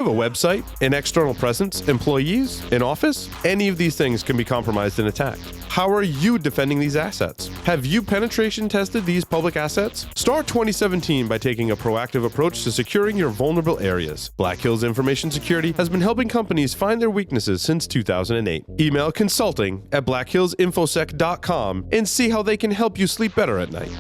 Have a website, an external presence, employees, an office? Any of these things can be compromised and attacked. How are you defending these assets? Have you penetration tested these public assets? Start 2017 by taking a proactive approach to securing your vulnerable areas. Black Hills Information Security has been helping companies find their weaknesses since 2008. Email consulting@blackhillsinfosec.com and see how they can help you sleep better at night.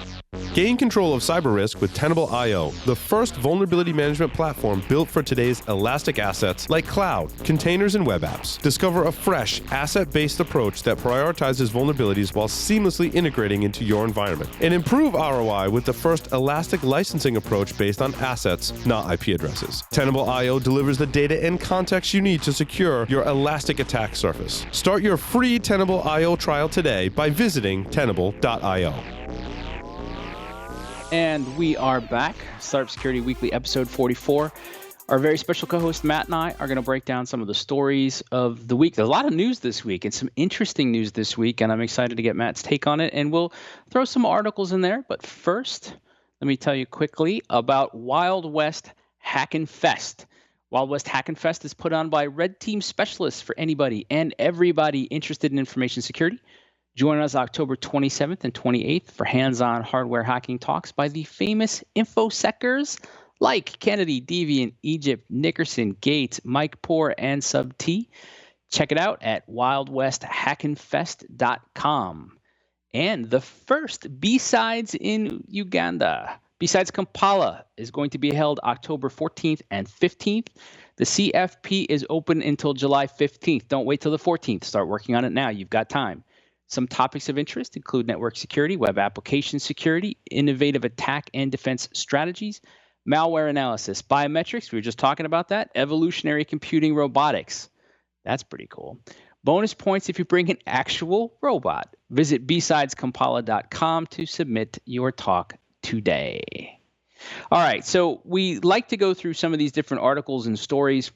Gain control of cyber risk with Tenable.io, the first vulnerability management platform built for today's elastic assets like cloud, containers, and web apps. Discover a fresh, asset-based approach that prioritizes vulnerabilities while seamlessly integrating into your environment. And improve ROI with the first elastic licensing approach based on assets, not IP addresses. Tenable.io delivers the data and context you need to secure your elastic attack surface. Start your free Tenable.io trial today by visiting Tenable.io. And we are back. Cybersecurity Weekly, episode 44. Our very special co-host Matt and I are going to break down some of the stories of the week. There's a lot of news this week and some interesting news this week, and I'm excited to get Matt's take on it. And we'll throw some articles in there. But first, let me tell you quickly about Wild West Hackin' Fest. Wild West Hackin' Fest is put on by Red Team specialists for anybody and everybody interested in information security. Join us October 27th and 28th for hands-on hardware hacking talks by the famous InfoSecers like Kennedy, Deviant, Egypt, Nickerson, Gates, Mike Poor, and Sub T. Check it out at wildwesthackinfest.com. And the first B-Sides in Uganda. B-Sides Kampala is going to be held October 14th and 15th. The CFP is open until July 15th. Don't wait till the 14th. Start working on it now. You've got time. Some topics of interest include network security, web application security, innovative attack and defense strategies, malware analysis, biometrics, we were just talking about that, evolutionary computing robotics. That's pretty cool. Bonus points if you bring an actual robot. Visit bsideskampala.com to submit your talk today. All right, so we like to go through some of these different articles and stories.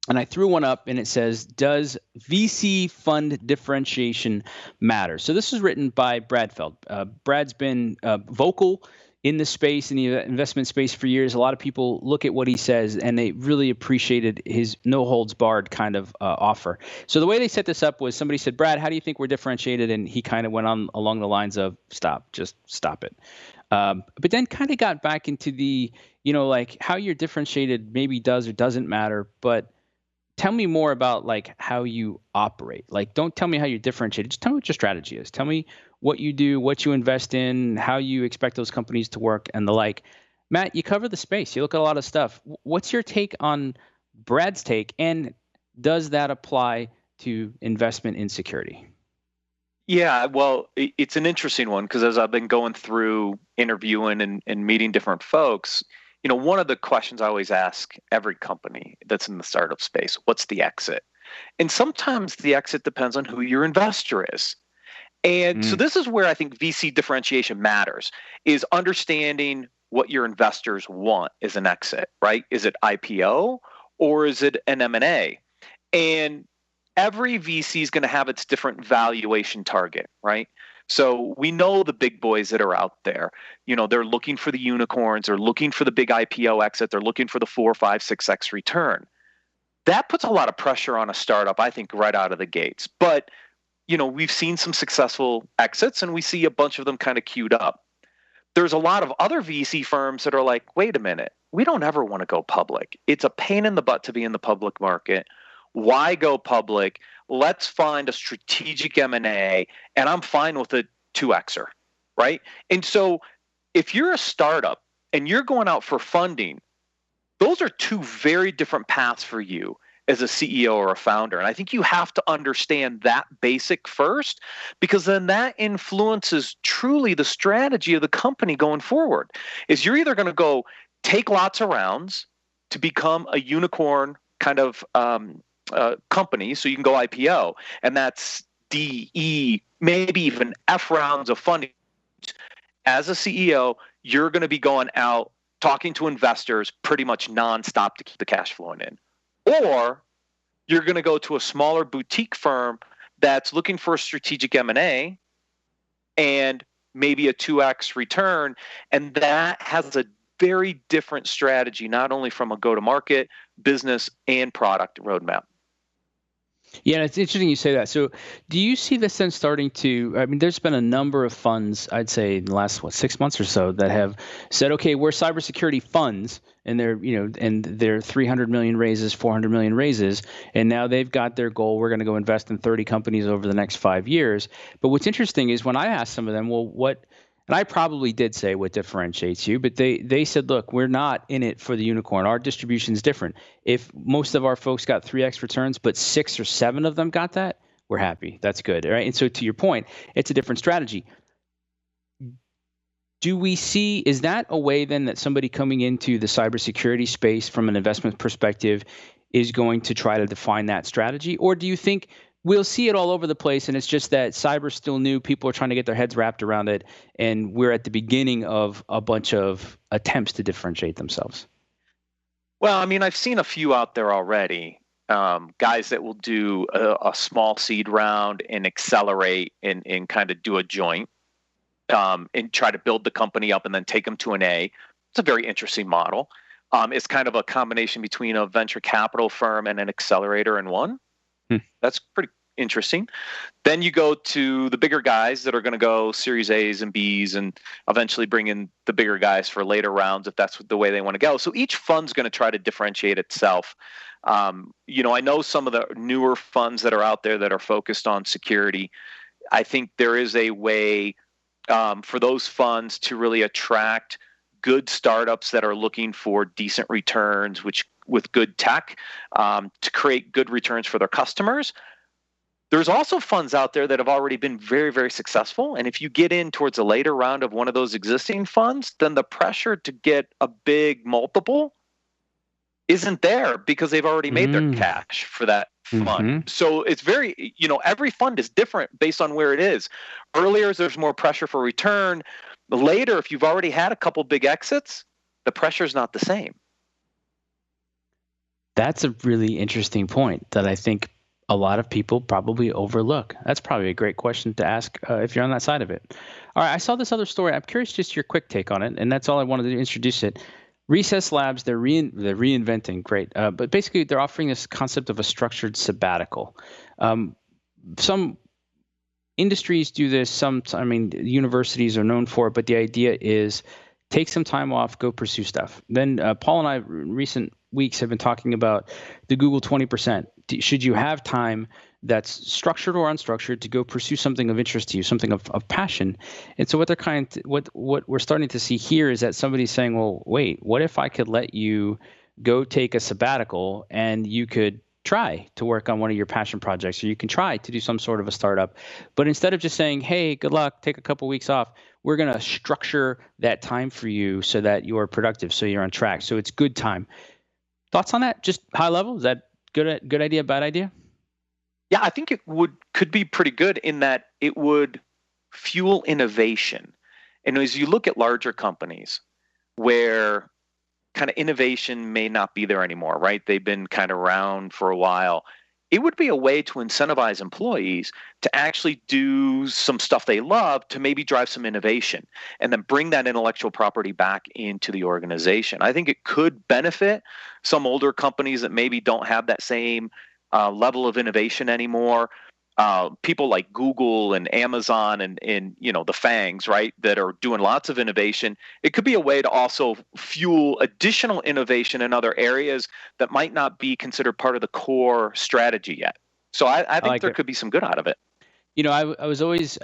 And I threw one up and it says, does VC fund differentiation matter? So this is written by Brad Feld. Brad's been vocal in the space, in the investment space for years. A lot of people look at what he says and they really appreciated his no holds barred kind of offer. So the way they set this up was somebody said, Brad, how do you think we're differentiated? And he kind of went on along the lines of just stop it. But then kind of got back into the, like how you're differentiated maybe does or doesn't matter, but tell me more about like how you operate. Like, don't tell me how you're differentiated. Just tell me what your strategy is. Tell me what you do, what you invest in, how you expect those companies to work and the like. Matt, you cover the space. You look at a lot of stuff. What's your take on Brad's take? And does that apply to investment in security? Yeah, well, it's an interesting one because as I've been going through interviewing and meeting different folks, one of the questions I always ask every company that's in the startup space, what's the exit? And sometimes the exit depends on who your investor is. And so this is where I think VC differentiation matters, is understanding what your investors want as an exit, right? Is it IPO or is it an M&A? And every VC is going to have its different valuation target, right? So we know the big boys that are out there, they're looking for the unicorns, they're looking for the big IPO exit, they're looking for the 4, 5, 6x return. That puts a lot of pressure on a startup, I think, right out of the gates. But, we've seen some successful exits and we see a bunch of them kind of queued up. There's a lot of other VC firms that are like, wait a minute, we don't ever want to go public. It's a pain in the butt to be in the public market. Why go public? Let's find a strategic M&A, and I'm fine with a 2Xer, right? And so if you're a startup and you're going out for funding, those are two very different paths for you as a CEO or a founder. And I think you have to understand that basic first, because then that influences truly the strategy of the company going forward. Is you're either going to go take lots of rounds to become a unicorn kind of company, so you can go IPO, and that's D, E, maybe even F rounds of funding. As a CEO, you're going to be going out talking to investors pretty much nonstop to keep the cash flowing in. Or you're going to go to a smaller boutique firm that's looking for a strategic M&A and maybe a 2x return, and that has a very different strategy, not only from a go-to-market, business, and product roadmap. Yeah, it's interesting you say that. So do you see this then starting to, I mean, there's been a number of funds, I'd say in the last, 6 months or so, that have said, okay, we're cybersecurity funds, and they're 300 million raises, 400 million raises, and now they've got their goal. We're going to go invest in 30 companies over the next 5 years. But what's interesting is when I asked some of them, well, and I probably did say what differentiates you, but they said, look, we're not in it for the unicorn. Our distribution is different. If most of our folks got 3x returns, but 6 or 7 of them got that, we're happy. That's good. Right? And so to your point, it's a different strategy. Do we see, is that a way then that somebody coming into the cybersecurity space from an investment perspective is going to try to define that strategy? Or do you think we'll see it all over the place, and it's just that cyber's still new, people are trying to get their heads wrapped around it, and we're at the beginning of a bunch of attempts to differentiate themselves? Well, I mean, I've seen a few out there already, guys that will do a small seed round and accelerate and kind of do a joint and try to build the company up and then take them to an A. It's a very interesting model. It's kind of a combination between a venture capital firm and an accelerator in one. That's pretty interesting. Then you go to the bigger guys that are going to go Series A's and B's and eventually bring in the bigger guys for later rounds if that's the way they want to go. So each fund's going to try to differentiate itself. I know some of the newer funds that are out there that are focused on security. I think there is a way for those funds to really attract good startups that are looking for decent returns, with good tech, to create good returns for their customers. There's also funds out there that have already been very, very successful. And if you get in towards a later round of one of those existing funds, then the pressure to get a big multiple isn't there because they've already made their cash for that fund. So it's very, every fund is different based on where it is. Earlier, there's more pressure for return. Later, if you've already had a couple big exits, the pressure is not the same. That's a really interesting point that I think a lot of people probably overlook. That's probably a great question to ask if you're on that side of it. All right, I saw this other story. I'm curious just your quick take on it, and that's all I wanted to introduce it. Recess Labs, they're reinventing, great. But basically, they're offering this concept of a structured sabbatical. Some industries do this. Universities are known for it, but the idea is take some time off, go pursue stuff. Then Paul and I, recent weeks, have been talking about the Google 20%. Should you have time that's structured or unstructured to go pursue something of interest to you, something of passion? And so what we're starting to see here is that somebody's saying, well, wait, what if I could let you go take a sabbatical and you could try to work on one of your passion projects, or you can try to do some sort of a startup. But instead of just saying, hey, good luck, take a couple weeks off, we're going to structure that time for you so that you're productive, so you're on track. So it's good time. Thoughts on that? Just high level? Is that good idea, bad idea? Yeah, I think it could be pretty good in that it would fuel innovation. And as you look at larger companies where kind of innovation may not be there anymore, right? They've been kind of around for a while. It would be a way to incentivize employees to actually do some stuff they love to maybe drive some innovation and then bring that intellectual property back into the organization. I think it could benefit some older companies that maybe don't have that same level of innovation anymore. People like Google and Amazon and the FANGs, right, that are doing lots of innovation. It could be a way to also fuel additional innovation in other areas that might not be considered part of the core strategy yet. So I think there could be some good out of it. I was always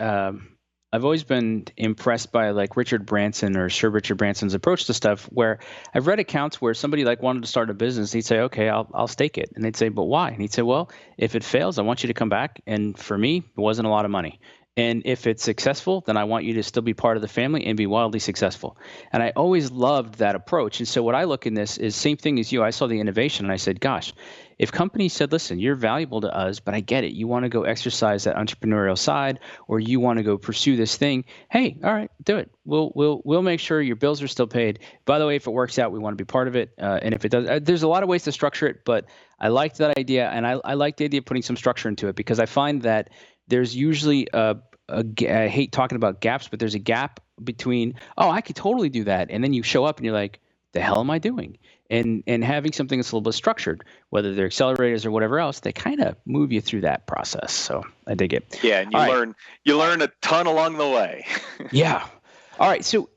I've always been impressed by like Richard Branson or Sir Richard Branson's approach to stuff, where I've read accounts where somebody like wanted to start a business. He'd say, okay, I'll stake it. And they'd say, but why? And he'd say, well, if it fails, I want you to come back. And for me, it wasn't a lot of money. And if it's successful, then I want you to still be part of the family and be wildly successful. And I always loved that approach. And so what I look in this is same thing as you. I saw the innovation and I said, gosh, if companies said, listen, you're valuable to us, but I get it. You want to go exercise that entrepreneurial side, or you want to go pursue this thing. Hey, all right, do it. We'll make sure your bills are still paid. By the way, if it works out, we want to be part of it. And if it does, there's a lot of ways to structure it, but I liked that idea. And I like the idea of putting some structure into it, because I find that there's usually a I hate talking about gaps, but there's a gap between, oh, I could totally do that. And then you show up and you're like, the hell am I doing? And having something that's a little bit structured, whether they're accelerators or whatever else, they kind of move you through that process. So I dig it. Yeah, and you learn a ton along the way. Yeah. All right. So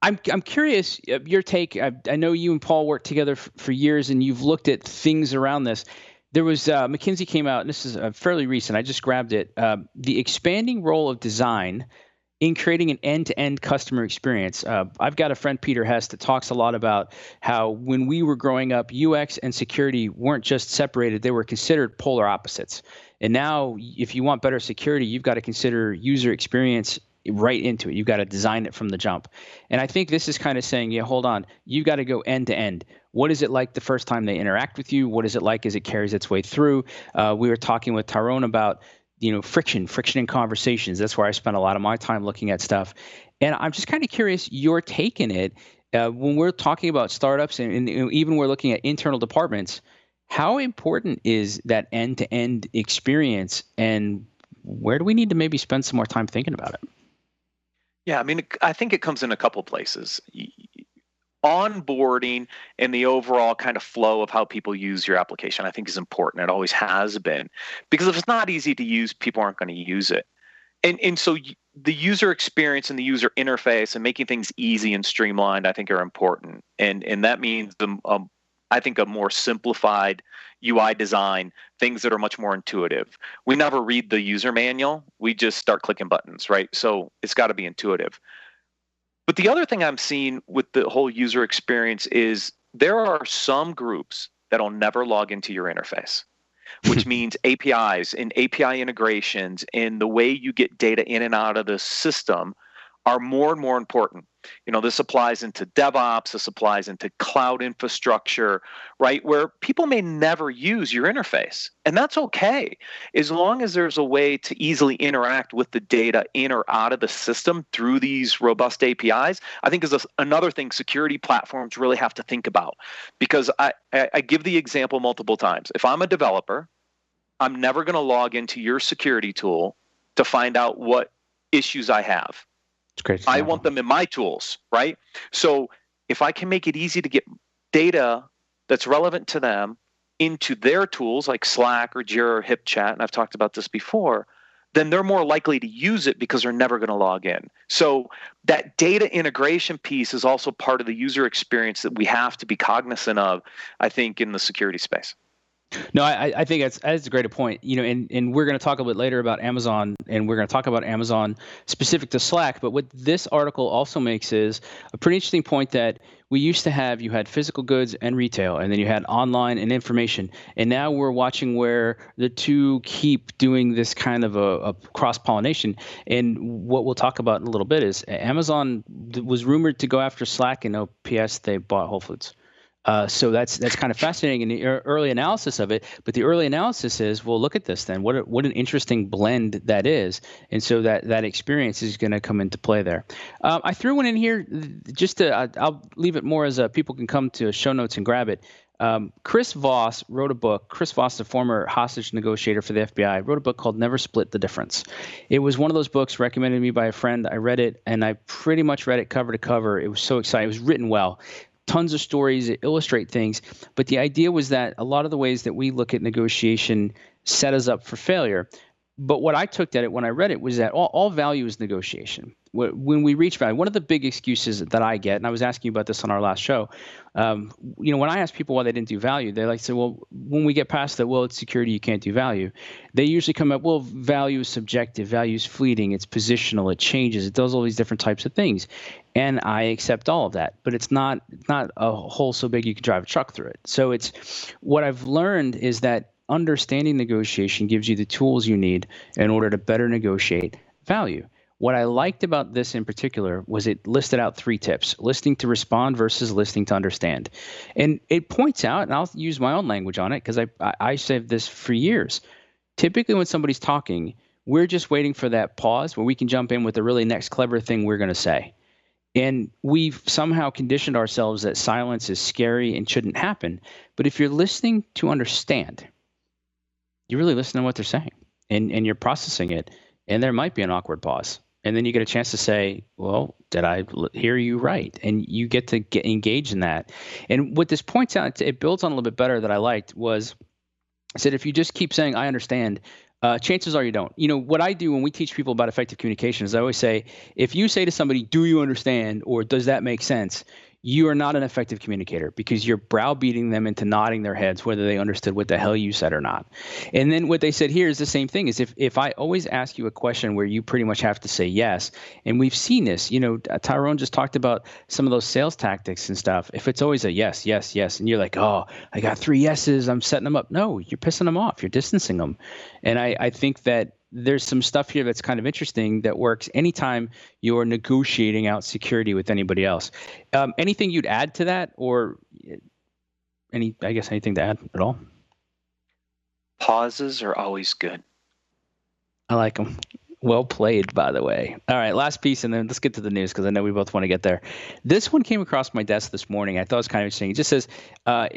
I'm curious your take. I know you and Paul worked together for years, and you've looked at things around this. There was McKinsey came out, and this is fairly recent. I just grabbed it. The expanding role of design in creating an end-to-end customer experience. I've got a friend, Peter Hess, that talks a lot about how when we were growing up, UX and security weren't just separated, they were considered polar opposites. And now if you want better security, you've got to consider user experience right into it. You've got to design it from the jump. And I think this is kind of saying, yeah, hold on, you've got to go end to end. What is it like the first time they interact with you? What is it like as it carries its way through? We were talking with Tyrone about friction in conversations. That's where I spend a lot of my time looking at stuff. And I'm just kind of curious your take in it. When we're talking about startups and even we're looking at internal departments, how important is that end-to-end experience, and where do we need to maybe spend some more time thinking about it? Yeah, I mean, I think it comes in a couple places. Onboarding and the overall kind of flow of how people use your application, I think, is important. It always has been, because if it's not easy to use, people aren't going to use it. And so the user experience and the user interface and making things easy and streamlined, I think, are important. And that means I think a more simplified UI design, things that are much more intuitive. We never read the user manual. We just start clicking buttons, right? So it's got to be intuitive. But the other thing I'm seeing with the whole user experience is there are some groups that'll never log into your interface, which means APIs and API integrations and the way you get data in and out of the system are more and more important. This applies into DevOps, this applies into cloud infrastructure, right? Where people may never use your interface. And that's okay, as long as there's a way to easily interact with the data in or out of the system through these robust APIs, I think is another thing security platforms really have to think about. Because I give the example multiple times. If I'm a developer, I'm never going to log into your security tool to find out what issues I have. Great. I want them in my tools, right? So if I can make it easy to get data that's relevant to them into their tools like Slack or Jira or HipChat, and I've talked about this before, then they're more likely to use it because they're never going to log in. So that data integration piece is also part of the user experience that we have to be cognizant of, I think, in the security space. No, I think that's a great point. And we're going to talk a bit later about Amazon, and we're going to talk about Amazon specific to Slack. But what this article also makes is a pretty interesting point that we used to have. You had physical goods and retail, and then you had online and information. And now we're watching where the two keep doing this kind of a cross-pollination. And what we'll talk about in a little bit is Amazon was rumored to go after Slack, and PS they bought Whole Foods. So that's kind of fascinating in the early analysis of it. But the early analysis is, well, look at this then. What an interesting blend that is. And so that experience is going to come into play there. I threw one in here just to I'll leave it more as people can come to show notes and grab it. Chris Voss wrote a book. Chris Voss, the former hostage negotiator for the FBI, wrote a book called Never Split the Difference. It was one of those books recommended to me by a friend. I read it, and I pretty much read it cover to cover. It was so exciting. It was written well. Tons of stories that illustrate things. But the idea was that a lot of the ways that we look at negotiation set us up for failure. But what I took at it when I read it was that all value is negotiation. When we reach value, one of the big excuses that I get, and I was asking you about this on our last show, when I ask people why they didn't do value, they like to say, well, when we get past that, well, it's security, you can't do value. They usually come up, well, value is subjective, value is fleeting, it's positional, it changes, it does all these different types of things. And I accept all of that, but it's not a hole so big you can drive a truck through it. So it's what I've learned is that understanding negotiation gives you the tools you need in order to better negotiate value. What I liked about this in particular was it listed out 3 tips: listening to respond versus listening to understand. And it points out, and I'll use my own language on it because I said this for years. Typically when somebody's talking, we're just waiting for that pause where we can jump in with the really next clever thing we're going to say. And we've somehow conditioned ourselves that silence is scary and shouldn't happen. But if you're listening to understand, you really listen to what they're saying and you're processing it, And there might be an awkward pause. And then you get a chance to say, well, did I hear you right? And you get to get engaged in that. And what this points out, it builds on a little bit better that I liked was, I said, if you just keep saying, I understand, chances are you don't. What I do when we teach people about effective communication is I always say, if you say to somebody, do you understand, or does that make sense? You are not an effective communicator because you're browbeating them into nodding their heads, whether they understood what the hell you said or not. And then what they said here is the same thing, is if I always ask you a question where you pretty much have to say yes, and we've seen this, Tyrone just talked about some of those sales tactics and stuff. If it's always a yes, yes, yes, and you're like, oh, I got 3 yeses, I'm setting them up. No, you're pissing them off. You're distancing them. And I think that there's some stuff here that's kind of interesting that works anytime you're negotiating out security with anybody else. Anything you'd add to that, or anything to add at all? Pauses are always good. I like them. Well played, by the way. All right, last piece, and then let's get to the news because I know we both want to get there. This one came across my desk this morning. I thought it was kind of interesting. It just says,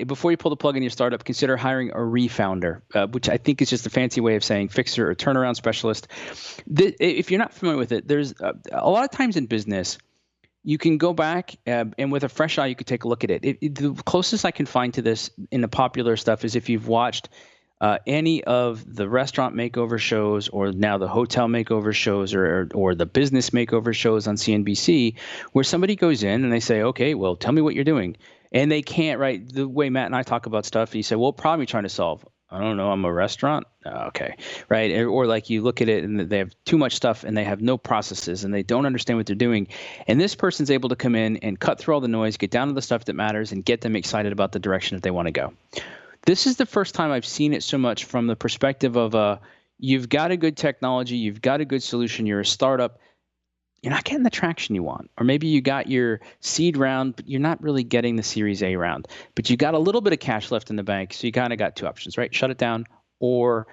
before you pull the plug in your startup, consider hiring a refounder, which I think is just a fancy way of saying fixer or turnaround specialist. If you're not familiar with it, there's a lot of times in business, you can go back and with a fresh eye, you could take a look at it. The closest I can find to this in the popular stuff is if you've watched any of the restaurant makeover shows, or now the hotel makeover shows, or the business makeover shows on CNBC, where somebody goes in and they say, okay, well, tell me what you're doing. And they can't, right? The way Matt and I talk about stuff, you say, well, what problem are you trying to solve? I don't know. I'm a restaurant. Okay. Right. Or like you look at it and they have too much stuff and they have no processes and they don't understand what they're doing. And this person's able to come in and cut through all the noise, get down to the stuff that matters, and get them excited about the direction that they want to go. This is the first time I've seen it so much from the perspective of you've got a good technology, you've got a good solution, you're a startup, you're not getting the traction you want. Or maybe you got your seed round, but you're not really getting the Series A round. But you got a little bit of cash left in the bank, so you kind of got 2 options, right? Shut it down or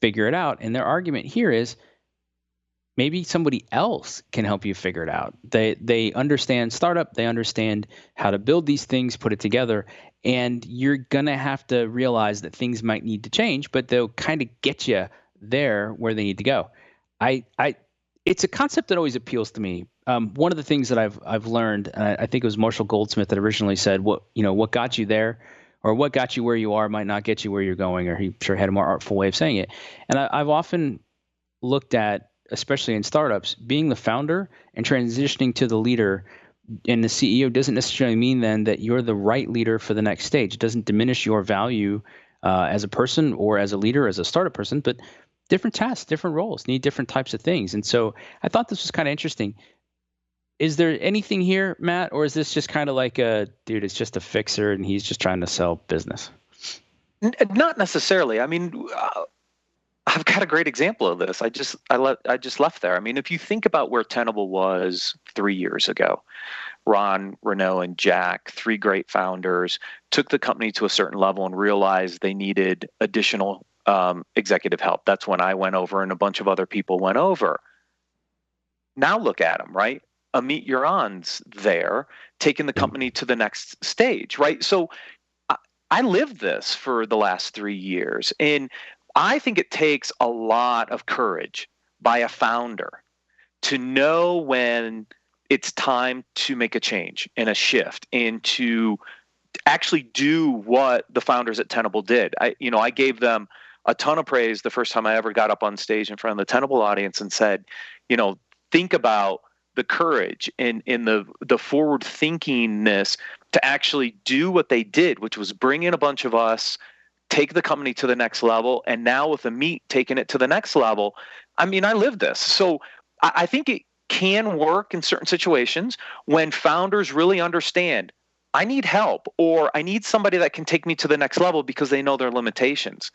figure it out. And their argument here is maybe somebody else can help you figure it out. They understand startup, they understand how to build these things, put it together, and you're going to have to realize that things might need to change, but they'll kind of get you there where they need to go. It's a concept that always appeals to me. One of the things that I've learned, I think it was Marshall Goldsmith that originally said, what got you there, or what got you where you are might not get you where you're going, or he sure had a more artful way of saying it. And I've often looked at, especially in startups, being the founder and transitioning to the leader and the CEO doesn't necessarily mean then that you're the right leader for the next stage. It doesn't diminish your value as a person or as a leader, as a startup person, but different tasks, different roles need different types of things. And so I thought this was kind of interesting. Is there anything here, Matt, or is this just kind of like dude, it's just a fixer and he's just trying to sell business? Not necessarily. I mean, I've got a great example of this. I just left there. I mean, if you think about where Tenable was 3 years ago, Ron, Renaud, and Jack, 3 great founders, took the company to a certain level and realized they needed additional executive help. That's when I went over and a bunch of other people went over. Now look at them, right? Amit Yaron's there, taking the company to the next stage, right? So I lived this for the last 3 years, and I think it takes a lot of courage by a founder to know when it's time to make a change and a shift and to actually do what the founders at Tenable did. I gave them a ton of praise the first time I ever got up on stage in front of the Tenable audience and said, think about the courage and the forward thinkingness to actually do what they did, which was bring in a bunch of us, take the company to the next level, and now with Amit taking it to the next level, I mean, I lived this. So I think it can work in certain situations when founders really understand, I need help, or I need somebody that can take me to the next level because they know their limitations.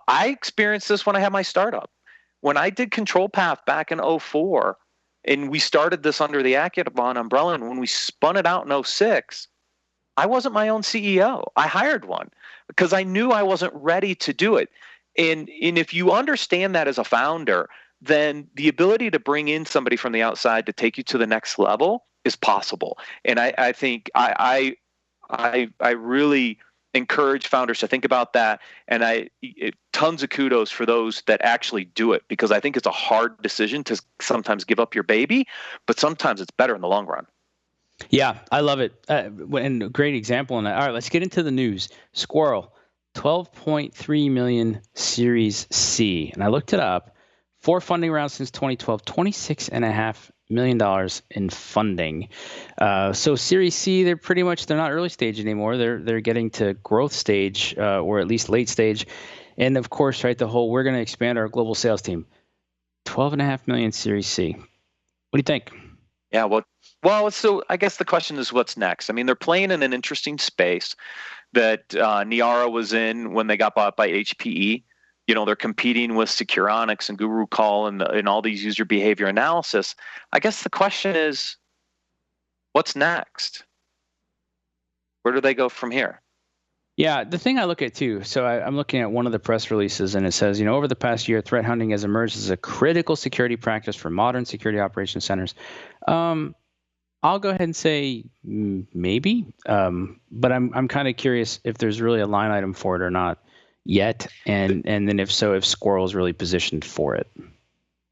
I experienced this when I had my startup. When I did Control Path back in 2004, and we started this under the Accubon umbrella, and when we spun it out in 2006, I wasn't my own CEO. I hired one because I knew I wasn't ready to do it. And if you understand that as a founder, then the ability to bring in somebody from the outside to take you to the next level is possible. And I think I really encourage founders to think about that. And tons of kudos for those that actually do it, because I think it's a hard decision to sometimes give up your baby, but sometimes it's better in the long run. Yeah, I love it. And a great example on that. All right, let's get into the news. Sqrrl, 12.3 million Series C. And I looked it up. 4 funding rounds since 2012, $26.5 million in funding. So Series C, they're not early stage anymore. They're getting to growth stage, or at least late stage. And of course, right, we're going to expand our global sales team. 12.5 million Series C. What do you think? Yeah, well, so I guess the question is, what's next? I mean, they're playing in an interesting space that Niara was in when they got bought by HPE. They're competing with Securonics and GuruCall and all these user behavior analysis. I guess the question is, what's next? Where do they go from here? Yeah, the thing I look at too, so I'm looking at one of the press releases, and it says, over the past year, threat hunting has emerged as a critical security practice for modern security operations centers. I'll go ahead and say maybe, but I'm kind of curious if there's really a line item for it or not yet, and then if so, if Sqrrl is really positioned for it.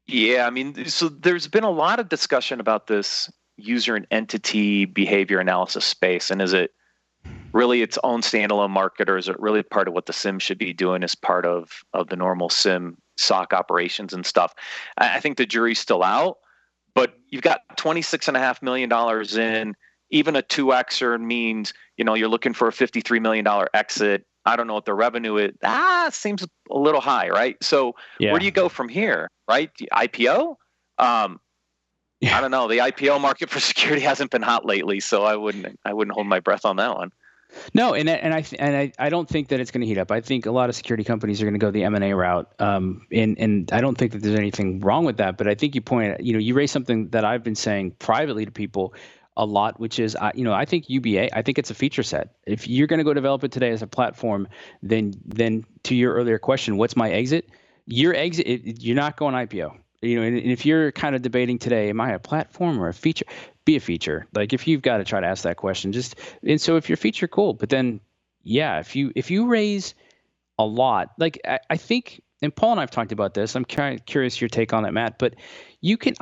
Yeah, I mean, so there's been a lot of discussion about this user and entity behavior analysis space, and is it really its own standalone market, or is it really part of what the SIM should be doing as part of the normal SIM SOC operations and stuff? I think the jury's still out, but you've got $26.5 million in. Even a 2Xer means, you're looking for a $53 million exit. I don't know what the revenue is. Seems a little high, right? So Where do you go from here, right? The IPO? I don't know. The IPO market for security hasn't been hot lately, so I wouldn't hold my breath on that one. No, and I don't think that it's going to heat up. I think a lot of security companies are going to go the M&A route, and I don't think that there's anything wrong with that. But I think you raised something that I've been saying privately to people a lot, which is, I think UBA, I think it's a feature set. If you're going to go develop it today as a platform, then to your earlier question, what's my exit? Your exit, you're not going IPO. And if you're kind of debating today, am I a platform or a feature? Be a feature. Like, if you've got to try to ask that question, and so if you're feature, cool. But then, yeah, if you raise a lot, like I think, and Paul and I've talked about this. I'm kind of curious your take on it, Matt. But you can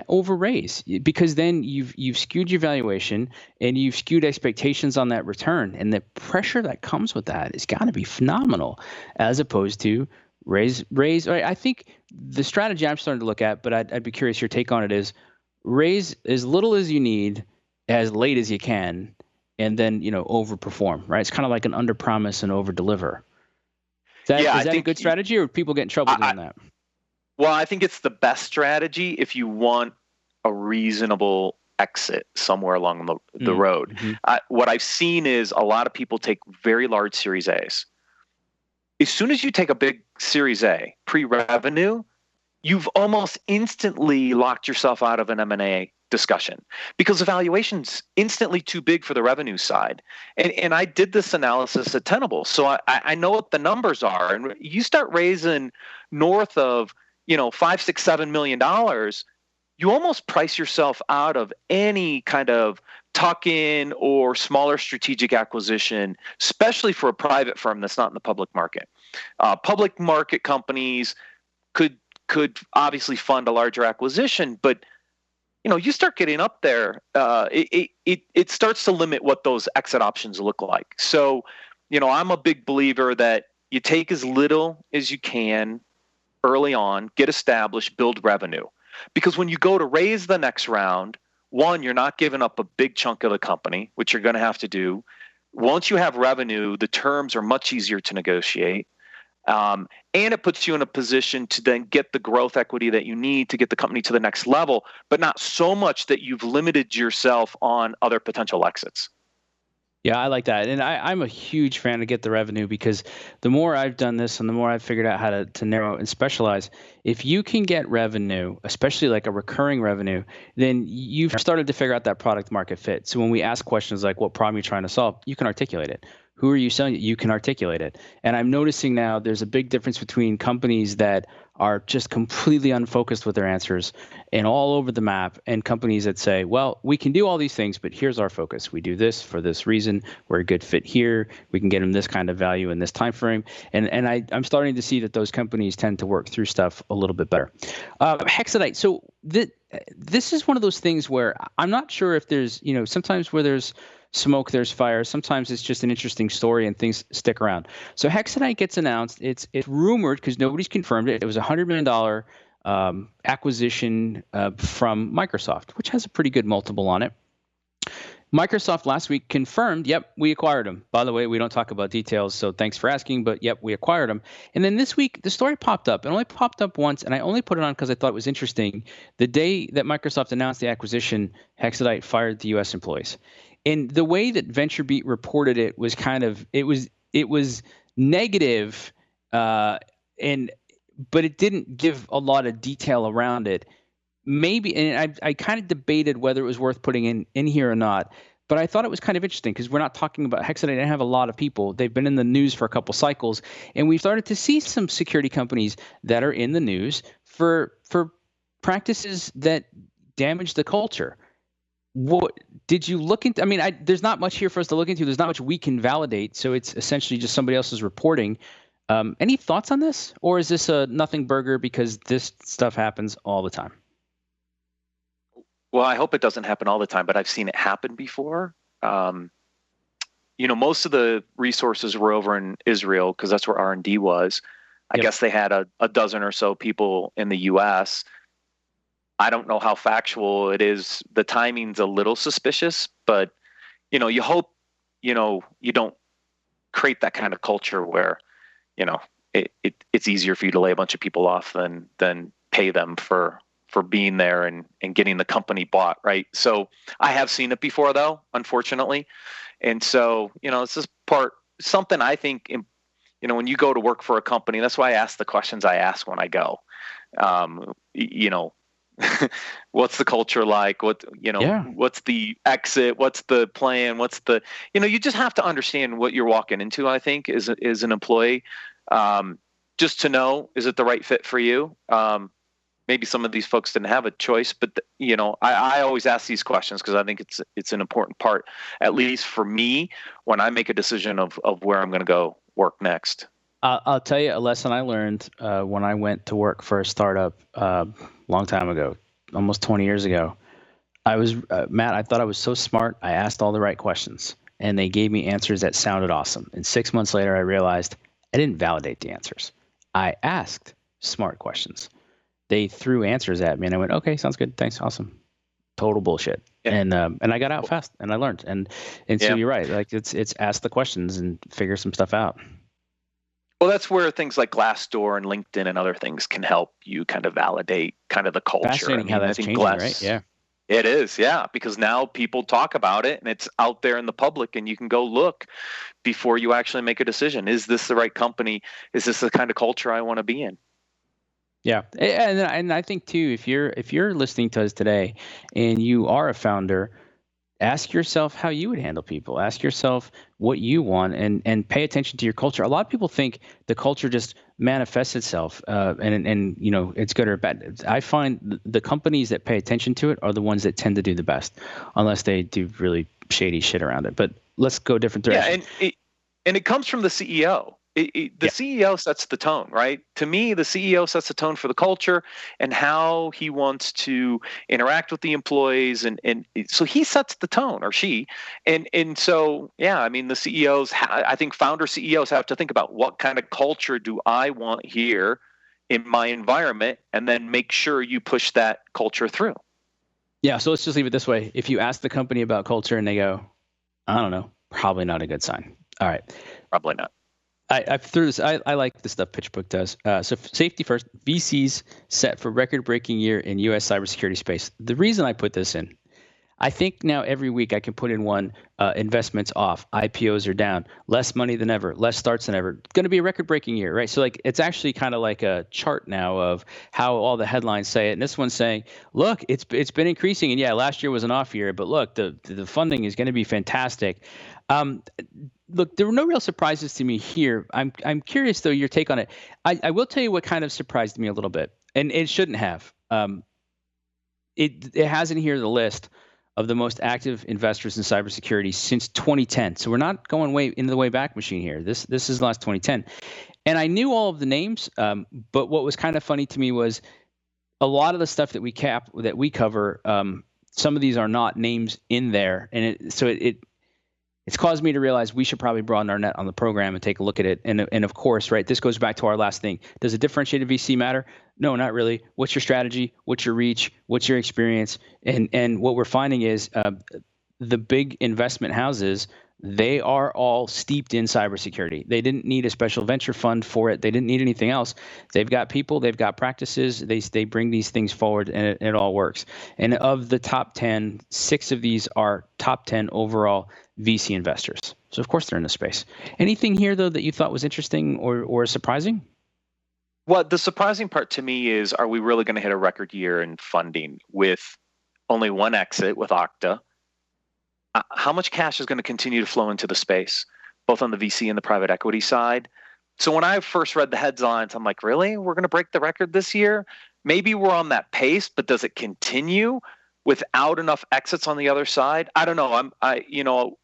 over raise, because then you've skewed your valuation and you've skewed expectations on that return, and the pressure that comes with that has got to be phenomenal, as opposed to raise. I think the strategy I'm starting to look at, but I'd be curious your take on it, is raise as little as you need, as late as you can, and then overperform. Right? It's kind of like an under promise and over deliver. Is that a good strategy, or would people get in trouble doing that? Well, I think it's the best strategy if you want a reasonable exit somewhere along the road. Mm-hmm. What I've seen is a lot of people take very large Series A's. As soon as you take a big Series A pre-revenue, you've almost instantly locked yourself out of an M&A discussion, because the valuation's instantly too big for the revenue side. And I did this analysis at Tenable, so I know what the numbers are. And you start raising north of $5, $6, $7 million, you almost price yourself out of any kind of tuck-in or smaller strategic acquisition, especially for a private firm that's not in the public market. Public market companies could obviously fund a larger acquisition, but you start getting up there, it starts to limit what those exit options look like. So, I'm a big believer that you take as little as you can early on, get established, build revenue. Because when you go to raise the next round, one, you're not giving up a big chunk of the company, which you're going to have to do. Once you have revenue, the terms are much easier to negotiate. And it puts you in a position to then get the growth equity that you need to get the company to the next level, but not so much that you've limited yourself on other potential exits. Yeah, I like that. And I'm a huge fan of get the revenue, because the more I've done this and the more I've figured out how to narrow and specialize, if you can get revenue, especially like a recurring revenue, then you've started to figure out that product market fit. So when we ask questions like what problem you're trying to solve, you can articulate it. Who are you selling it? You can articulate it. And I'm noticing now there's a big difference between companies that are just completely unfocused with their answers and all over the map, and companies that say, well, we can do all these things, but here's our focus. We do this for this reason. We're a good fit here. We can get them this kind of value in this time frame. And I'm starting to see that those companies tend to work through stuff a little bit better. Hexadite. So this is one of those things where I'm not sure if there's, sometimes where there's smoke, there's fire. Sometimes it's just an interesting story and things stick around. So Hexadite gets announced. It's rumored, because nobody's confirmed it. It was a $100 million acquisition from Microsoft, which has a pretty good multiple on it. Microsoft last week confirmed, yep, we acquired them. By the way, we don't talk about details, so thanks for asking, but yep, we acquired them. And then this week, the story popped up. It only popped up once, and I only put it on because I thought it was interesting. The day that Microsoft announced the acquisition, Hexadite fired the U.S. employees. And the way that VentureBeat reported it was it was negative, but it didn't give a lot of detail around it. Maybe, and I kind of debated whether it was worth putting in here or not, but I thought it was kind of interesting because we're not talking about Hexadite. They have a lot of people. They've been in the news for a couple cycles, and we've started to see some security companies that are in the news for practices that damage the culture. What did you look into? I mean, there's not much here for us to look into. There's not much we can validate. So it's essentially just somebody else's reporting. Any thoughts on this? Or is this a nothing burger because this stuff happens all the time? Well, I hope it doesn't happen all the time, but I've seen it happen before. Most of the resources were over in Israel because that's where R&D was. I guess they had a dozen or so people in the U.S. I don't know how factual it is. The timing's a little suspicious, but you hope you don't create that kind of culture where it's easier for you to lay a bunch of people off than pay them for being there and getting the company bought, right? So I have seen it before, though, unfortunately, and so it's just something I think when you go to work for a company. That's why I ask the questions I ask when I go. What's the culture like? What's the exit? What's the plan? What's the, you just have to understand what you're walking into, I think, is an employee, just to know, is it the right fit for you? Maybe some of these folks didn't have a choice, but I always ask these questions because I think it's an important part, at least for me, when I make a decision of where I'm going to go work next. I'll tell you a lesson I learned when I went to work for a startup long time ago, almost 20 years ago. I was Matt. I thought I was so smart. I asked all the right questions, and they gave me answers that sounded awesome. And 6 months later, I realized I didn't validate the answers. I asked smart questions. They threw answers at me, and I went, "Okay, sounds good. Thanks, awesome." Total bullshit. Yeah. And I got out fast, and I learned. And so you're right. Like it's ask the questions and figure some stuff out. Well, that's where things like Glassdoor and LinkedIn and other things can help you kind of validate kind of the culture. Fascinating how that's changing, right? Yeah. It is, yeah, because now people talk about it and it's out there in the public and you can go look before you actually make a decision. Is this the right company? Is this the kind of culture I want to be in? Yeah. And I think too, if you're listening to us today and you are a founder, ask yourself how you would handle people. Ask yourself what you want and pay attention to your culture. A lot of people think the culture just manifests itself and it's good or bad. I find the companies that pay attention to it are the ones that tend to do the best, unless they do really shady shit around it. But let's go a different direction. Yeah, and it comes from the CEO. The CEO sets the tone, right? To me, the CEO sets the tone for the culture and how he wants to interact with the employees, and so he sets the tone, or she, and so I mean, the CEOs, I think founder CEOs have to think about what kind of culture do I want here in my environment, and then make sure you push that culture through. Yeah, so let's just leave it this way: if you ask the company about culture and they go, "I don't know," probably not a good sign. All right, probably not. I threw this. I like the stuff PitchBook does. So safety first. VCs set for record-breaking year in U.S. cybersecurity space. The reason I put this in, I think now every week I can put in one. Investments off. IPOs are down. Less money than ever. Less starts than ever. Going to be a record-breaking year, right? So like it's actually kind of like a chart now of how all the headlines say it. And this one's saying, look, it's been increasing. And yeah, last year was an off year, but look, the funding is going to be fantastic. Look, there were no real surprises to me here. I'm curious though your take on it. I will tell you what kind of surprised me a little bit, and it shouldn't have. It has in here the list of the most active investors in cybersecurity since 2010. So we're not going way into the way back machine here. This is the last 2010, and I knew all of the names. But what was kind of funny to me was a lot of the stuff that we cover. Some of these are not names in there, and it's caused me to realize we should probably broaden our net on the program and take a look at it. And of course, right, this goes back to our last thing. Does a differentiated VC matter? No, not really. What's your strategy? What's your reach? What's your experience? And what we're finding is the big investment houses, they are all steeped in cybersecurity. They didn't need a special venture fund for it. They didn't need anything else. They've got people, they've got practices. They bring these things forward, and it all works. And of the top 10, 6 of these are top 10 overall VC investors. So of course they're in the space. Anything here though that you thought was interesting or surprising? Well, the surprising part to me is, are we really going to hit a record year in funding with only one exit with Okta? How much cash is going to continue to flow into the space, both on the VC and the private equity side? So when I first read the headlines, I'm like, really? We're going to break the record this year? Maybe we're on that pace, but does it continue without enough exits on the other side? I don't know.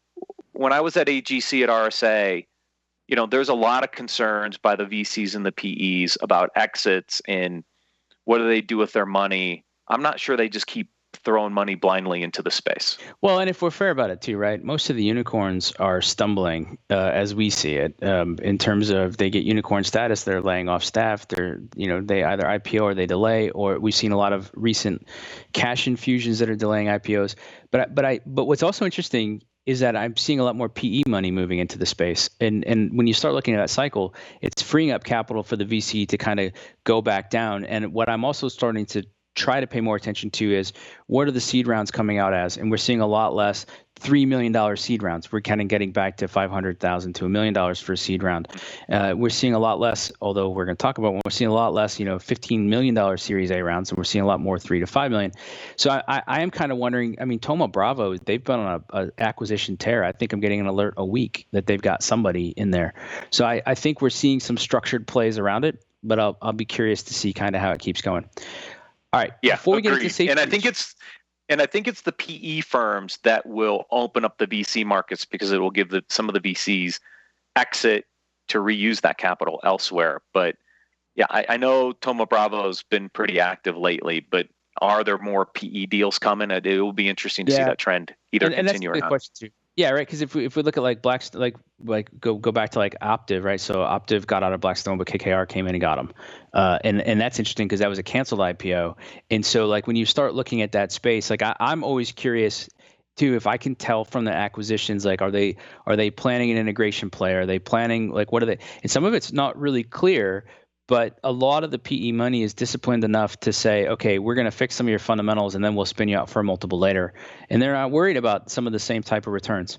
When I was at AGC at RSA, there's a lot of concerns by the VCs and the PEs about exits and what do they do with their money. I'm not sure they just keep throwing money blindly into the space. Well, and if we're fair about it too, right? Most of the unicorns are stumbling as we see it in terms of they get unicorn status, they're laying off staff, they either IPO or they delay, or we've seen a lot of recent cash infusions that are delaying IPOs. But what's also interesting is that I'm seeing a lot more PE money moving into the space. And when you start looking at that cycle, it's freeing up capital for the VC to kind of go back down. And what I'm also starting to try to pay more attention to is what are the seed rounds coming out as? And we're seeing a lot less $3 million seed rounds. We're kind of getting back to $500,000 to $1 million for a seed round. We're seeing a lot less, although we're going to talk about when we're seeing a lot less, $15 million Series A rounds, and we're seeing a lot more 3 to 5 million. So I am kind of wondering, Thoma Bravo, they've been on an acquisition tear. I think I'm getting an alert a week that they've got somebody in there. So I think we're seeing some structured plays around it, but I'll be curious to see kind of how it keeps going. All right. Yeah. Before we agreed. get into SafeBreach, and I think it's the PE firms that will open up the VC markets because it will give some of the VCs exit to reuse that capital elsewhere. But yeah, I know Thoma Bravo's been pretty active lately, but are there more PE deals coming? It will be interesting to see that trend either continue or not. And that's a good question too. Yeah, right. Because if we look at like Blackstone, go back to like Optiv, right? So Optiv got out of Blackstone, but KKR came in and got them, and that's interesting because that was a canceled IPO. And so like when you start looking at that space, like I'm always curious too if I can tell from the acquisitions, like are they planning an integration play? Are they planning like what are they? And some of it's not really clear. But a lot of the PE money is disciplined enough to say, okay, we're going to fix some of your fundamentals and then we'll spin you out for a multiple later. And they're not worried about some of the same type of returns.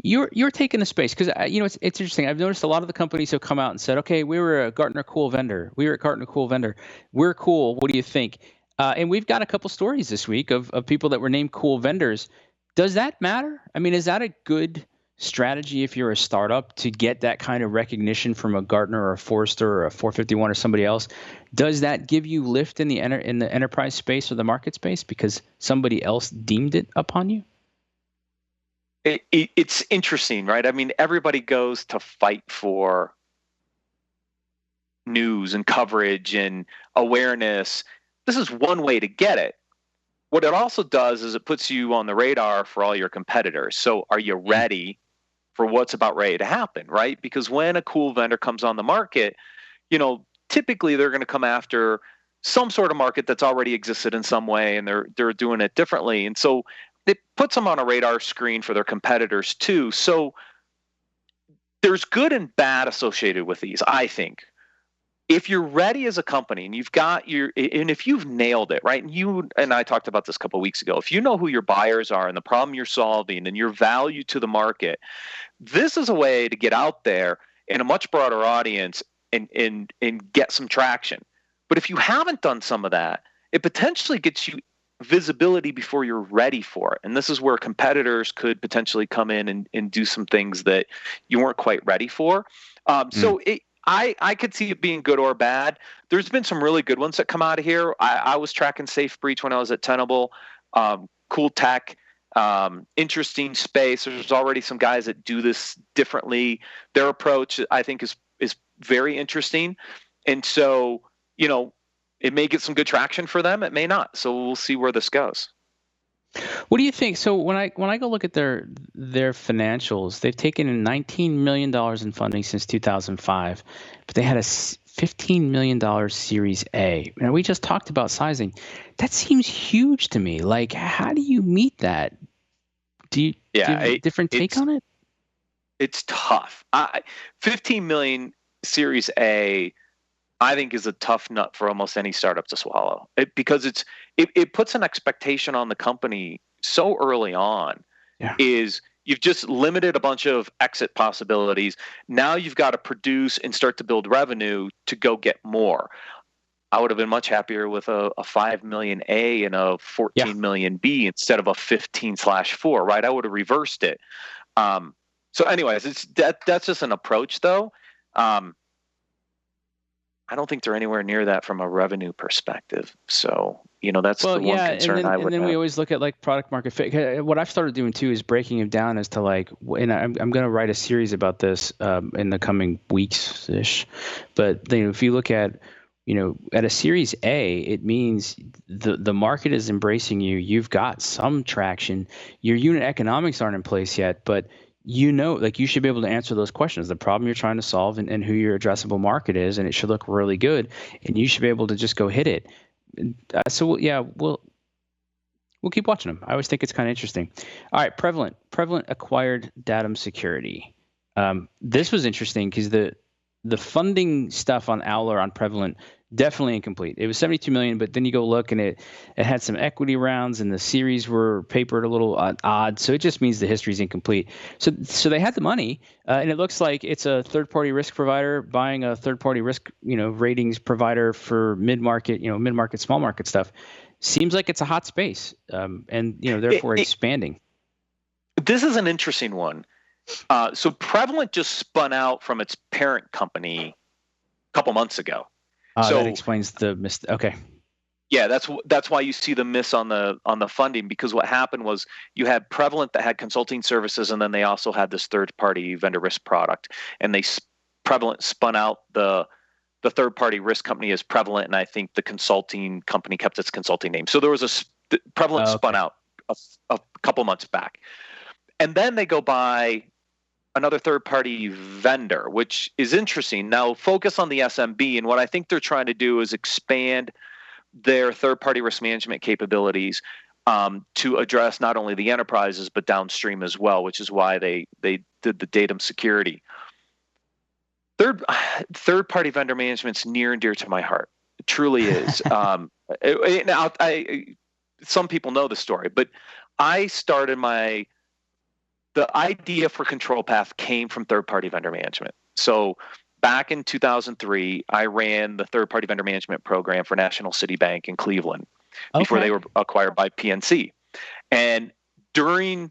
You're taking the space because it's interesting. I've noticed a lot of the companies have come out and said, okay, we were a Gartner cool vendor. We're cool. What do you think? And we've got a couple stories this week of people that were named cool vendors. Does that matter? Is that a good strategy if you're a startup to get that kind of recognition from a Gartner or a Forrester or a 451 or somebody else? Does that give you lift in the enterprise space or the market space because somebody else deemed it upon you? It's interesting, right? Everybody goes to fight for news and coverage and awareness. This is one way to get it. What it also does is it puts you on the radar for all your competitors. So are you ready for what's about ready to happen, right? Because when a cool vendor comes on the market, typically they're going to come after some sort of market that's already existed in some way, and they're doing it differently. And so it puts them on a radar screen for their competitors too. So there's good and bad associated with these, I think. If you're ready as a company and if you've nailed it, right? And you and I talked about this a couple of weeks ago. If you know who your buyers are and the problem you're solving and your value to the market, this is a way to get out there in a much broader audience and get some traction. But if you haven't done some of that, it potentially gets you visibility before you're ready for it. And this is where competitors could potentially come in and do some things that you weren't quite ready for. I could see it being good or bad. There's been some really good ones that come out of here. I was tracking SafeBreach when I was at Tenable. Cool tech, interesting space. There's already some guys that do this differently. Their approach, I think, is very interesting. And so, it may get some good traction for them. It may not. So we'll see where this goes. What do you think? So when I go look at their financials, they've taken in $19 million in funding since 2005, but they had a $15 million Series A. Now, we just talked about sizing. That seems huge to me. Like, how do you meet that? Do you have a different take on it? It's tough. 15 million Series A, I think, is a tough nut for almost any startup to swallow, because it puts an expectation on the company so early on. Yeah. Is you've just limited a bunch of exit possibilities. Now you've got to produce and start to build revenue to go get more. I would have been much happier with a 5 million A and a 14 million B instead of a 15/4, right? I would have reversed it. So anyways, that's just an approach, though. I don't think they're anywhere near that from a revenue perspective. So, that's the one concern I would have. And then we always look at like product market fit. What I've started doing too is breaking it down as to like, and I'm going to write a series about this in the coming weeks-ish. But if you look at, at a Series A, it means the market is embracing you. You've got some traction. Your unit economics aren't in place yet, but you should be able to answer those questions, the problem you're trying to solve and who your addressable market is, and it should look really good, and you should be able to just go hit it. So we'll keep watching them. I always think it's kind of interesting. All right, Prevalent acquired Datum Security. This was interesting because the funding stuff on Owler on Prevalent, definitely incomplete. It was $72 million, but then you go look and it had some equity rounds and the series were papered a little odd. So it just means the history is incomplete. So they had the money, and it looks like it's a third-party risk provider buying a third-party risk, ratings provider for mid-market, small market stuff. Seems like it's a hot space, and therefore expanding. This is an interesting one. So Prevalent just spun out from its parent company a couple months ago. So that explains the miss. Okay. Yeah, that's why you see the miss on the funding, because what happened was you had Prevalent that had consulting services, and then they also had this third-party vendor risk product, and Prevalent spun out the third-party risk company as Prevalent, and I think the consulting company kept its consulting name. So there was Prevalent spun out a couple months back, and then they go buy another third-party vendor, which is interesting. Now, focus on the SMB, and what I think they're trying to do is expand their third-party risk management capabilities to address not only the enterprises but downstream as well, which is why they did the Datum security. Third-party vendor management's near and dear to my heart. It truly is. Some people know the story, but I started the idea for Control Path came from third-party vendor management. So back in 2003, I ran the third-party vendor management program for National City Bank in Cleveland before they were acquired by PNC. And during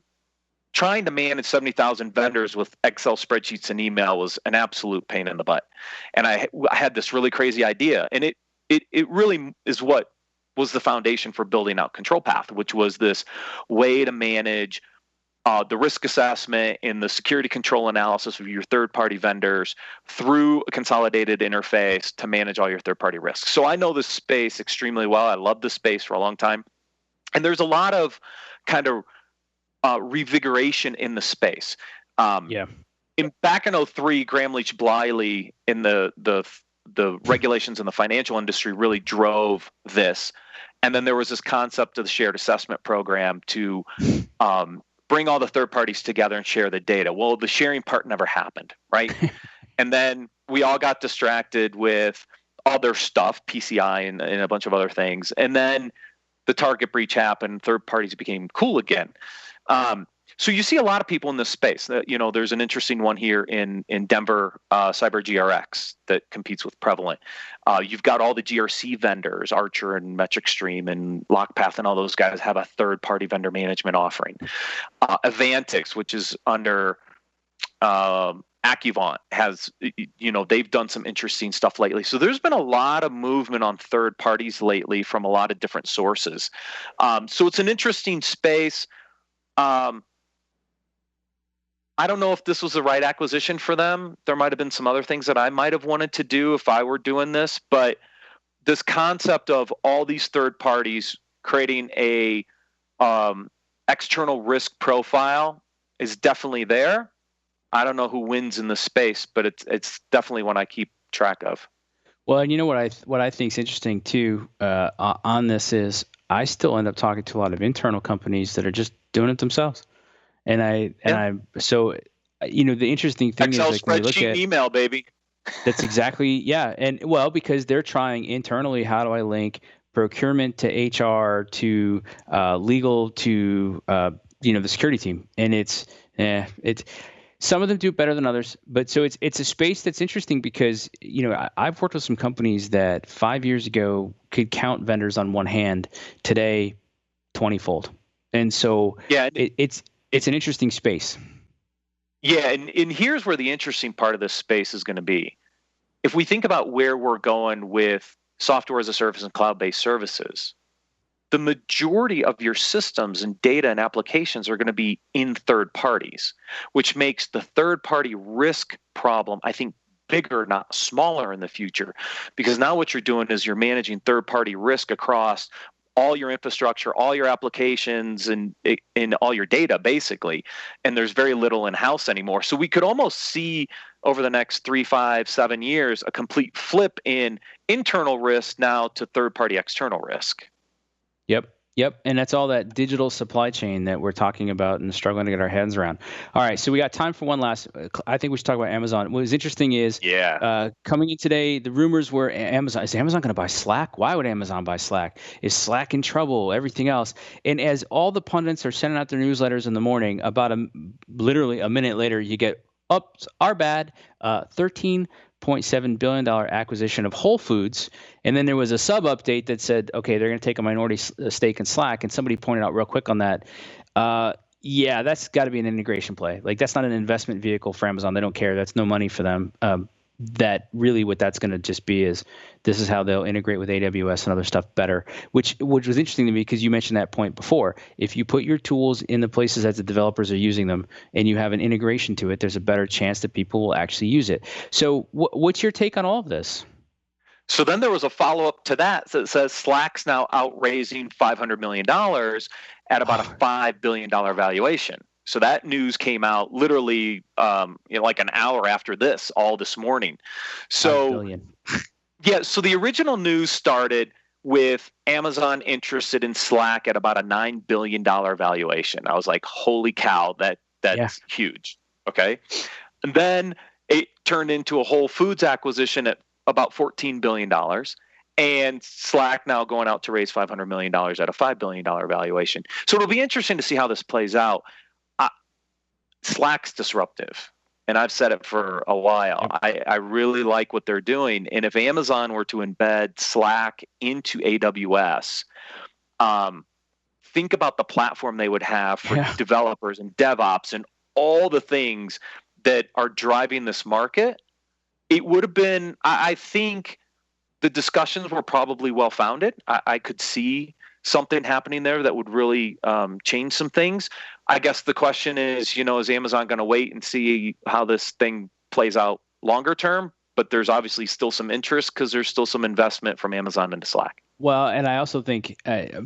trying to manage 70,000 vendors with Excel spreadsheets and email was an absolute pain in the butt. And I had this really crazy idea, and it really is what was the foundation for building out Control Path, which was this way to manage the risk assessment and the security control analysis of your third-party vendors through a consolidated interface to manage all your third-party risks. So I know this space extremely well. I love this space for a long time. And there's a lot of kind of revigoration in the space. Back in 2003, Graham Leach Bliley in the regulations in the financial industry really drove this. And then there was this concept of the shared assessment program to bring all the third parties together and share the data. Well, the sharing part never happened, right? And then we all got distracted with other stuff, PCI and a bunch of other things. And then the target breach happened. Third parties became cool again. So you see a lot of people in this space. There's an interesting one here in Denver, CyberGRX, that competes with Prevalent. You've got all the GRC vendors, Archer and Metric Stream and LockPath, and all those guys have a third-party vendor management offering. Avantix, which is under Accuvant, has, they've done some interesting stuff lately. So there's been a lot of movement on third parties lately from a lot of different sources. So it's an interesting space. I don't know if this was the right acquisition for them. There might have been some other things that I might have wanted to do if I were doing this, but this concept of all these third parties creating a external risk profile is definitely there. I don't know who wins in the space, but it's definitely one I keep track of. Well, and you know what I think is interesting too on this is I still end up talking to a lot of internal companies that are just doing it themselves. The interesting thing Excel is, like, when you look spreadsheet at email, baby. That's exactly, yeah. And well, because they're trying internally, how do I link procurement to HR to legal to the security team? And it's some of them do it better than others, but so it's a space that's interesting because I've worked with some companies that 5 years ago could count vendors on one hand, today 20-fold. And so yeah, it's an interesting space. Yeah, and here's where the interesting part of this space is going to be. If we think about where we're going with software as a service and cloud-based services, the majority of your systems and data and applications are going to be in third parties, which makes the third-party risk problem, I think, bigger, not smaller in the future. Because now what you're doing is you're managing third-party risk across all your infrastructure, all your applications, and in all your data, basically. And there's very little in-house anymore. So we could almost see over the next 3, 5, 7 years a complete flip in internal risk now to third-party external risk. Yep. And that's all that digital supply chain that we're talking about and struggling to get our heads around. All right. So we got time for one last. I think we should talk about Amazon. What was interesting is coming in today, the rumors were is Amazon going to buy Slack? Why would Amazon buy Slack? Is Slack in trouble? Everything else. And as all the pundits are sending out their newsletters in the morning, about literally a minute later, you get, our bad, $13.7 billion acquisition of Whole Foods. And then there was a sub update that said, okay, they're going to take a minority stake in Slack. And somebody pointed out real quick on that. That's got to be an integration play. Like, that's not an investment vehicle for Amazon. They don't care. That's no money for them. That really what that's going to just be is this is how they'll integrate with AWS and other stuff better, which was interesting to me because you mentioned that point before. If you put your tools in the places that the developers are using them and you have an integration to it, there's a better chance that people will actually use it. So what's your take on all of this? So then there was a follow-up to that that says Slack's now outraising $500 million at about a $5 billion valuation. So that news came out literally like an hour after this, all this morning. So so the original news started with Amazon interested in Slack at about a $9 billion valuation. I was like, holy cow, that's huge. Okay. And then it turned into a Whole Foods acquisition at about $14 billion. And Slack now going out to raise $500 million at a $5 billion valuation. So it'll be interesting to see how this plays out. Slack's disruptive, and I've said it for a while. I really like what they're doing. And if Amazon were to embed Slack into AWS, think about the platform they would have for developers and DevOps and all the things that are driving this market. It would have been, I think the discussions were probably well-founded. I could see something happening there that would really change some things. I guess the question is, is Amazon going to wait and see how this thing plays out longer term? But there's obviously still some interest because there's still some investment from Amazon into Slack. Well, and I also think,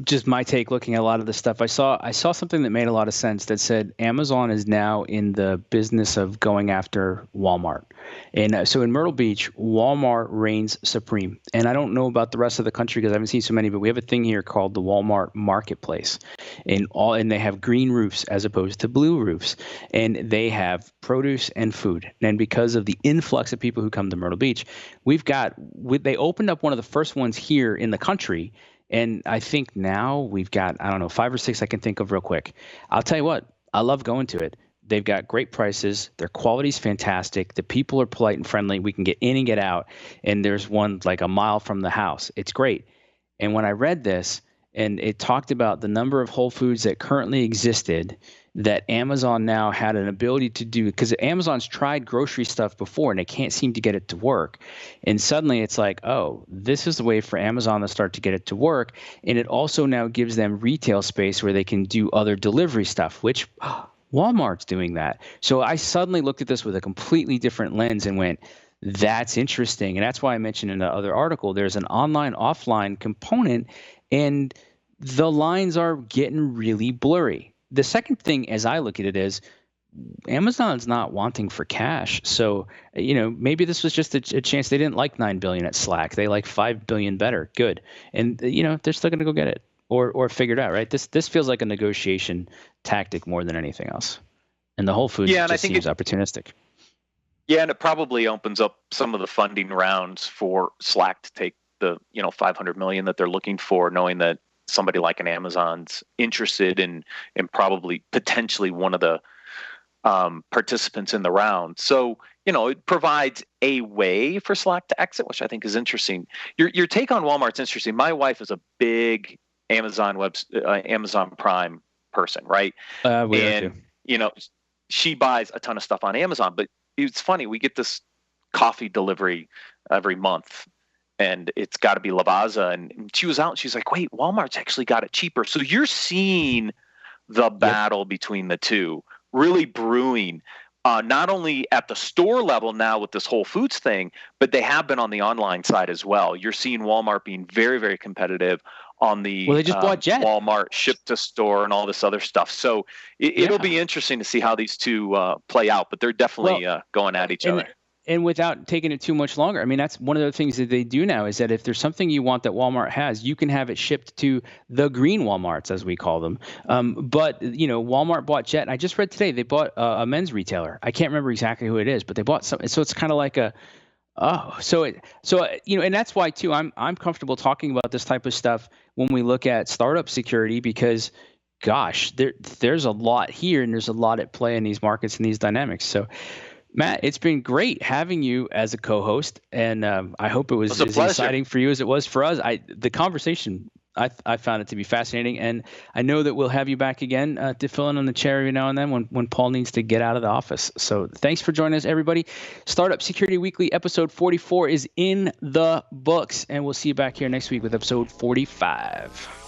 just my take looking at a lot of this stuff, I saw something that made a lot of sense that said Amazon is now in the business of going after Walmart. And so in Myrtle Beach, Walmart reigns supreme. And I don't know about the rest of the country because I haven't seen so many, but we have a thing here called the Walmart Marketplace. And they have green roofs as opposed to blue roofs. And they have produce and food. And because of the influx of people who come to Myrtle Beach, they opened up one of the first ones here in the country. And I think now we've got, 5 or 6 I can think of real quick. I'll tell you what, I love going to it. They've got great prices. Their quality's fantastic. The people are polite and friendly. We can get in and get out. And there's one like a mile from the house. It's great. And when I read this, and it talked about the number of Whole Foods that currently existed that Amazon now had an ability to do, because Amazon's tried grocery stuff before and they can't seem to get it to work. And suddenly it's like, oh, this is the way for Amazon to start to get it to work. And it also now gives them retail space where they can do other delivery stuff, which Walmart's doing that. So I suddenly looked at this with a completely different lens and went, that's interesting. And that's why I mentioned in the other article, there's an online offline component, and the lines are getting really blurry. The second thing, as I look at it, is Amazon's not wanting for cash. So, maybe this was just a chance. They didn't like $9 billion at Slack. They like $5 billion better. Good. And, they're still going to go get it or figure it out, right? This feels like a negotiation tactic more than anything else. And the Whole Foods just seems opportunistic. Yeah, and it probably opens up some of the funding rounds for Slack to take the, $500 million that they're looking for, knowing that somebody like an Amazon's interested in probably potentially one of the participants in the round. So, it provides a way for Slack to exit, which I think is interesting. Your take on Walmart's interesting. My wife is a big Amazon Prime person, right? She buys a ton of stuff on Amazon, but it's funny. We get this coffee delivery every month, and it's got to be Lavazza. And she was out, and she's like, wait, Walmart's actually got it cheaper. So you're seeing the battle between the two really brewing, not only at the store level now with this Whole Foods thing, but they have been on the online side as well. You're seeing Walmart being very, very competitive on the they just bought Jet. Walmart ship to store and all this other stuff. So it'll be interesting to see how these two play out, but they're definitely going at each other. And without taking it too much longer, I mean, that's one of the things that they do now is that if there's something you want that Walmart has, you can have it shipped to the green Walmarts, as we call them. But, Walmart bought Jet. And I just read today they bought a men's retailer. I can't remember exactly who it is, but they bought something. So it's kind of like and that's why too, I'm comfortable talking about this type of stuff when we look at startup security, because gosh, there's a lot here and there's a lot at play in these markets and these dynamics. So Matt, it's been great having you as a co-host, and I hope it was as exciting for you as it was for us. The conversation, I found it to be fascinating, and I know that we'll have you back again to fill in on the chair every now and then when Paul needs to get out of the office. So thanks for joining us, everybody. Startup Security Weekly episode 44 is in the books, and we'll see you back here next week with episode 45.